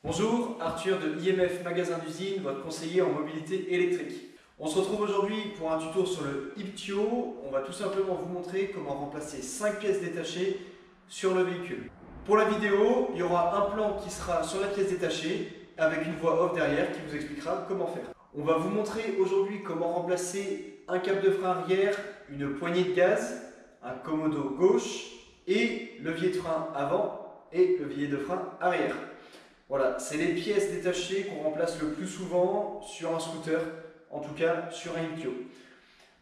Bonjour, Arthur de IMF Magasin d'Usine, votre conseiller en mobilité électrique. On se retrouve aujourd'hui pour un tuto sur le IPTUO. On va tout simplement vous montrer comment remplacer 5 pièces détachées sur le véhicule. Pour la vidéo, il y aura un plan qui sera sur la pièce détachée avec une voix off derrière qui vous expliquera comment faire. On va vous montrer aujourd'hui comment remplacer un câble de frein arrière, une poignée de gaz, un commodo gauche et levier de frein avant et levier de frein arrière. Voilà, c'est les pièces détachées qu'on remplace le plus souvent sur un scooter, en tout cas sur un IPTUO.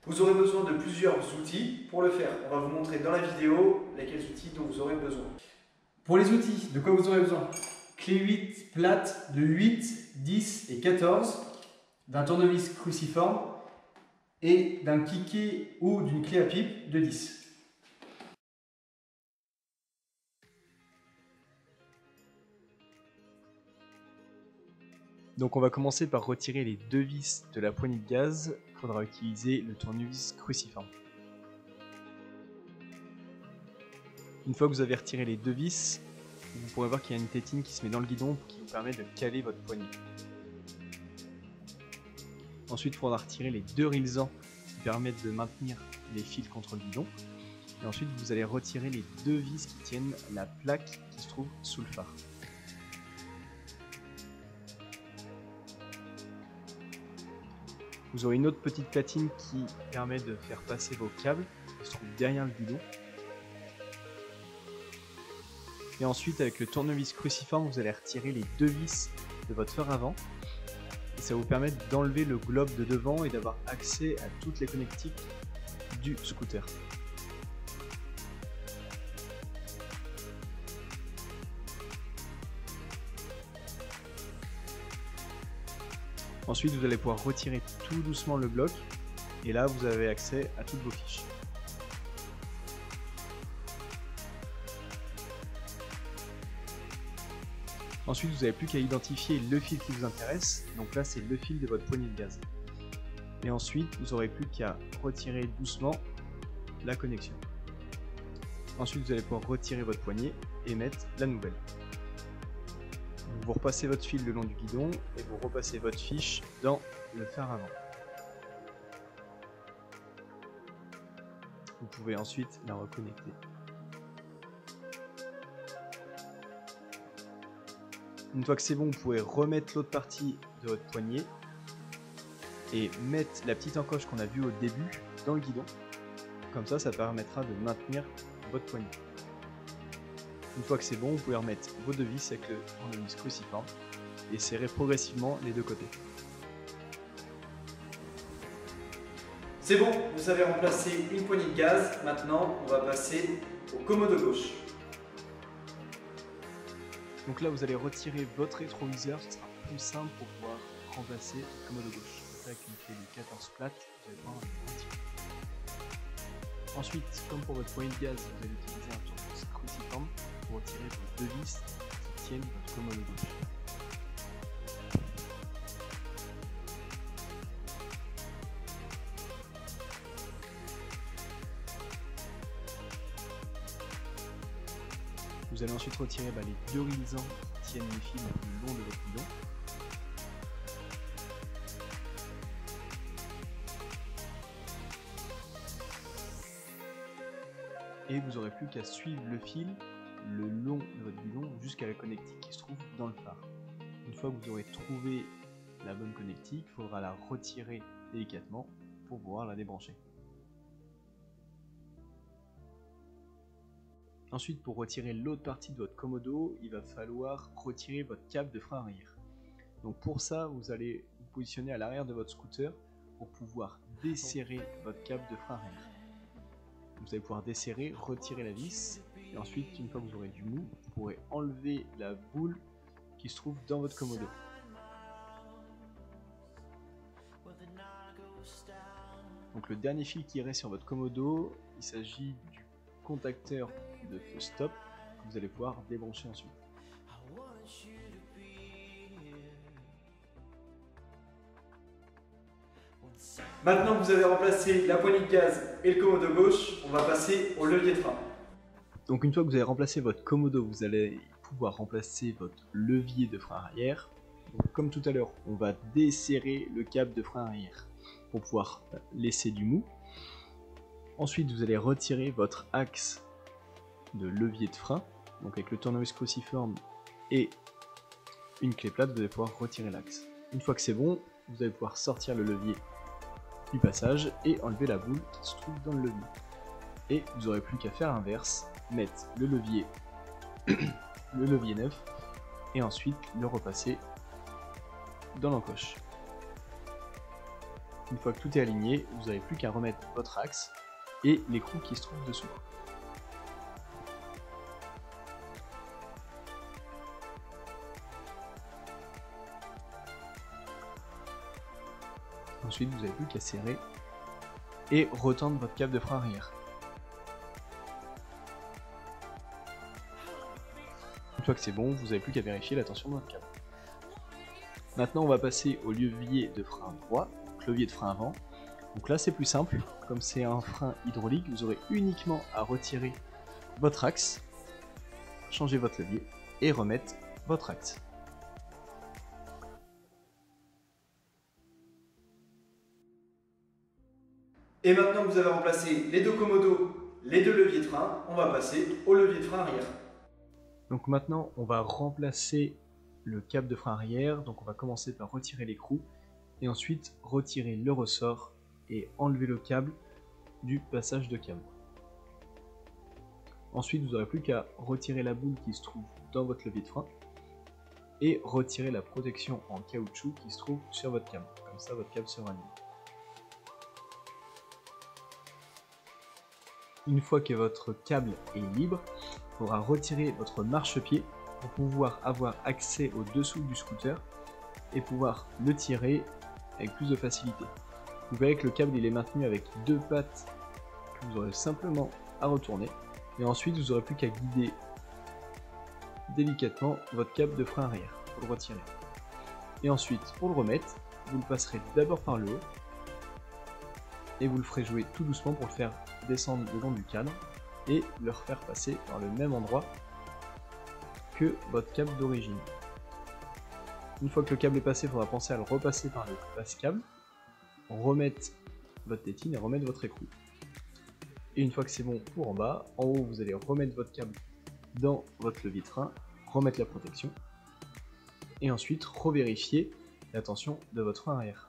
Vous aurez besoin de plusieurs outils pour le faire. On va vous montrer dans la vidéo lesquels outils dont vous aurez besoin. Pour les outils, de quoi vous aurez besoin? Clé 8 plate de 8, 10 et 14, d'un tournevis cruciforme et d'un kiké ou d'une clé à pipe de 10. Donc on va commencer par retirer les deux vis de la poignée de gaz. Il faudra utiliser le tournevis cruciforme. Une fois que vous avez retiré les deux vis, vous pourrez voir qu'il y a une tétine qui se met dans le guidon qui vous permet de caler votre poignée. Ensuite, il faudra retirer les deux rilsans qui permettent de maintenir les fils contre le guidon. Et ensuite, vous allez retirer les deux vis qui tiennent la plaque qui se trouve sous le phare. Vous aurez une autre petite platine qui permet de faire passer vos câbles, qui se trouve derrière le guidon. Et ensuite, avec le tournevis cruciforme, vous allez retirer les deux vis de votre phare avant. Et ça va vous permettre d'enlever le globe de devant et d'avoir accès à toutes les connectiques du scooter. Ensuite, vous allez pouvoir retirer tout doucement le bloc et là, vous avez accès à toutes vos fiches. Ensuite, vous n'avez plus qu'à identifier le fil qui vous intéresse. Donc là, c'est le fil de votre poignée de gaz. Et ensuite, vous n'aurez plus qu'à retirer doucement la connexion. Ensuite, vous allez pouvoir retirer votre poignée et mettre la nouvelle. Vous repassez votre fil le long du guidon et vous repassez votre fiche dans le phare avant. Vous pouvez ensuite la reconnecter. Une fois que c'est bon, vous pouvez remettre l'autre partie de votre poignée et mettre la petite encoche qu'on a vue au début dans le guidon. Comme ça, ça permettra de maintenir votre poignée. Une fois que c'est bon, vous pouvez remettre vos deux vis avec le tournevis cruciforme et serrer progressivement les deux côtés. C'est bon, vous avez remplacé une poignée de gaz. Maintenant, on va passer au commodo gauche. Donc là, vous allez retirer votre rétroviseur, ce sera plus simple pour pouvoir remplacer le commodo gauche. Donc avec une clé de 14 plate, vous allez pouvoir le retirer. Ensuite, comme pour votre poignée de gaz, vous allez utiliser un tournevis cruciforme pour retirer vos deux vis qui tiennent votre commodo gauche. Vous allez ensuite retirer les deux rilsans qui tiennent les fils le long de votre guidon. Et vous n'aurez plus qu'à suivre le fil le long de votre guidon jusqu'à la connectique qui se trouve dans le phare. Une fois que vous aurez trouvé la bonne connectique, il faudra la retirer délicatement pour pouvoir la débrancher. Ensuite, pour retirer l'autre partie de votre commodo, il va falloir retirer votre câble de frein arrière. Donc pour ça, vous allez vous positionner à l'arrière de votre scooter pour pouvoir desserrer votre câble de frein arrière. Vous allez pouvoir desserrer, retirer la vis, et ensuite, une fois que vous aurez du mou, vous pourrez enlever la boule qui se trouve dans votre commodo. Donc le dernier fil qui reste sur votre commodo, il s'agit du contacteur de feu stop que vous allez pouvoir débrancher ensuite. Maintenant que vous avez remplacé la poignée de gaz et le commodo gauche, on va passer au levier de frein. Donc une fois que vous avez remplacé votre commodo, vous allez pouvoir remplacer votre levier de frein arrière. Donc, comme tout à l'heure, on va desserrer le câble de frein arrière pour pouvoir laisser du mou. Ensuite, vous allez retirer votre axe de levier de frein. Donc avec le tournevis cruciforme et une clé plate, vous allez pouvoir retirer l'axe. Une fois que c'est bon, vous allez pouvoir sortir le levier du passage et enlever la boule qui se trouve dans le levier. Et vous n'aurez plus qu'à faire l'inverse, mettre le levier neuf et ensuite le repasser dans l'encoche. Une fois que tout est aligné, vous n'avez plus qu'à remettre votre axe et l'écrou qui se trouve dessous. Ensuite, vous n'avez plus qu'à serrer et retendre votre câble de frein arrière. Une fois que c'est bon, vous n'avez plus qu'à vérifier la tension de votre câble. Maintenant, on va passer au levier de frein droit, donc levier de frein avant. Donc là, c'est plus simple. Comme c'est un frein hydraulique, vous aurez uniquement à retirer votre axe, changer votre levier et remettre votre axe. Et maintenant que vous avez remplacé les deux commodos, les deux leviers de frein, on va passer au levier de frein arrière. Donc maintenant, on va remplacer le câble de frein arrière. Donc on va commencer par retirer l'écrou et ensuite retirer le ressort et enlever le câble du passage de câble. Ensuite, vous n'aurez plus qu'à retirer la boule qui se trouve dans votre levier de frein et retirer la protection en caoutchouc qui se trouve sur votre câble. Comme ça, votre câble sera libre. Une fois que votre câble est libre, il faudra retirer votre marchepied pour pouvoir avoir accès au dessous du scooter et pouvoir le tirer avec plus de facilité. Vous verrez que le câble il est maintenu avec deux pattes que vous aurez simplement à retourner. Et ensuite, vous n'aurez plus qu'à guider délicatement votre câble de frein arrière pour le retirer. Et ensuite, pour le remettre, vous le passerez d'abord par le haut et vous le ferez jouer tout doucement pour le faire descendre le long du cadre et le refaire passer par le même endroit que votre câble d'origine. Une fois que le câble est passé, il faudra penser à le repasser par le passe-câble, remettre votre tétine et remettre votre écrou. Et une fois que c'est bon pour en bas, en haut vous allez remettre votre câble dans votre levier de frein, remettre la protection et ensuite revérifier la tension de votre frein arrière.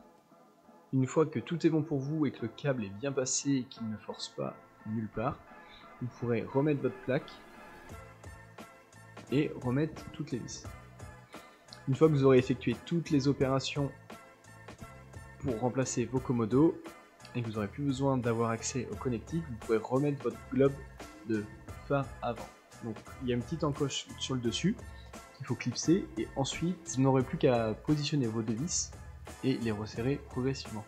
Une fois que tout est bon pour vous et que le câble est bien passé et qu'il ne force pas nulle part, vous pourrez remettre votre plaque et remettre toutes les vis. Une fois que vous aurez effectué toutes les opérations pour remplacer vos commodos et que vous n'aurez plus besoin d'avoir accès au connectique, vous pourrez remettre votre globe de phare avant. Donc il y a une petite encoche sur le dessus qu'il faut clipser et ensuite vous n'aurez plus qu'à positionner vos deux vis et les resserrer progressivement.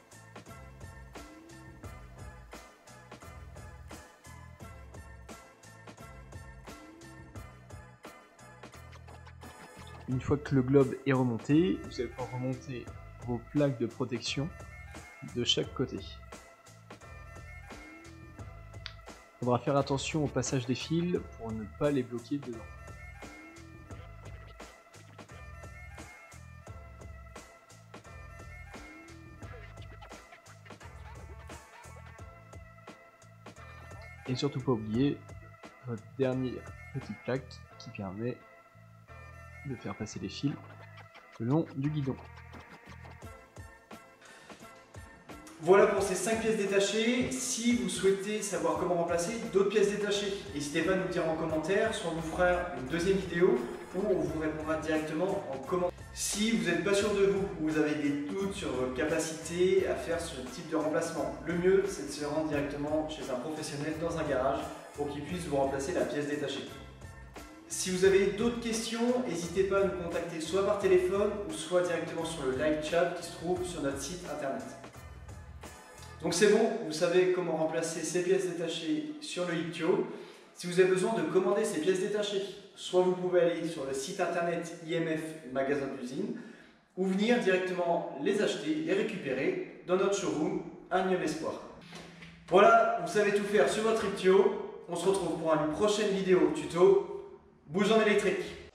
Une fois que le globe est remonté, vous allez pouvoir remonter vos plaques de protection de chaque côté. Il faudra faire attention au passage des fils pour ne pas les bloquer dedans. Et surtout pas oublier votre dernière petite plaque qui permet de faire passer les fils le long du guidon. Voilà pour ces 5 pièces détachées. Si vous souhaitez savoir comment remplacer d'autres pièces détachées, n'hésitez pas à nous le dire en commentaire, soit on vous fera une deuxième vidéo ou on vous répondra directement en commentaire. Si vous n'êtes pas sûr de vous, ou vous avez des doutes sur votre capacité à faire ce type de remplacement, le mieux c'est de se rendre directement chez un professionnel dans un garage pour qu'il puisse vous remplacer la pièce détachée. Si vous avez d'autres questions, n'hésitez pas à nous contacter soit par téléphone ou soit directement sur le live chat qui se trouve sur notre site internet. Donc c'est bon, vous savez comment remplacer ces pièces détachées sur le Iptio. Si vous avez besoin de commander ces pièces détachées, soit vous pouvez aller sur le site internet IMF Magasin d'Usine ou venir directement les acheter, les récupérer dans notre showroom à Niel-Espoir. Voilà, vous savez tout faire sur votre Iptio. On se retrouve pour une prochaine vidéo tuto. Bouge en électrique.